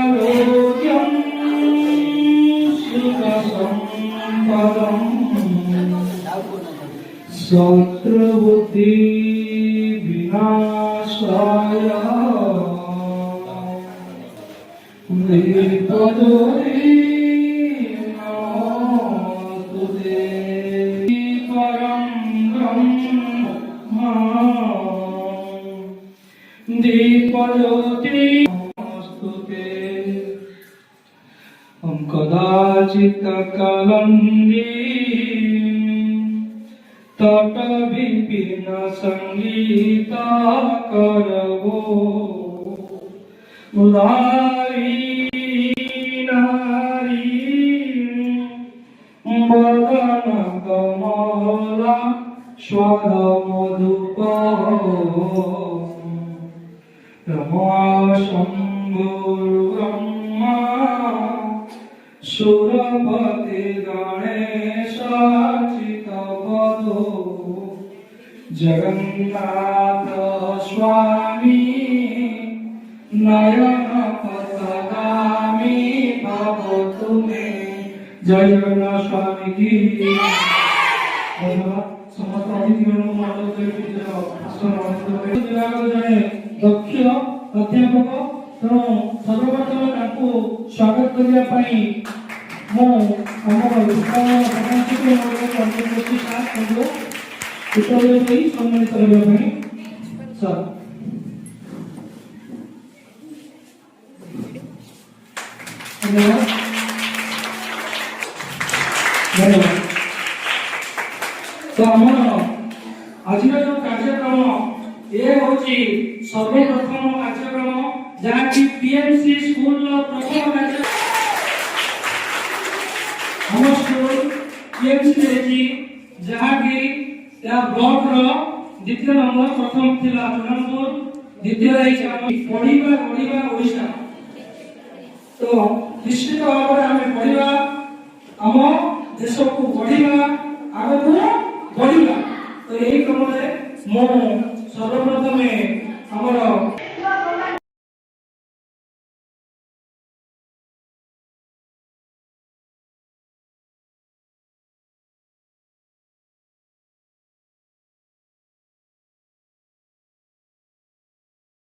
आरोग्यं सुखसंपदं शत्रुबुद्धि विनाशाय विपदे नमोस्तुते परं ब्रह्म दीपज्योति नमोस्तुते कदाचित् कालंगी तट विपिन संगीत करवो उदारी नारी बदन कमला स्वर मधुप रमा शंभुर्ब्रह्मा सुरपति गणेश चितपदो जगन्नाथ स्वामी नयन पथगामी भवतु मे। जय जगन्नाथ स्वामी की। समस्त अतिथिगणों जड़े दक्ष अध्यापक तेणु सर्वप्रथम स्वागत करने सम्मानित करने सर धन्यवाद। तो आम आज जो कार्यक्रम ये हूँ सर्वप्रथम कार्यक्रम जहाँ की पीएमसी स्कूल प्रथम कार्यक्रम हम स्कूल पीएमसी जहाँ की ब्लॉक द्वितीय नंबर प्रथम थिला चरणपुर द्वितीय पढ़ा पढ़ा ओडिशा। तो निश्चित भाव में आम पढ़ा आम देश को बढ़ा आग को बढ़ा। तो यही क्रम में सर्वप्रथम आमर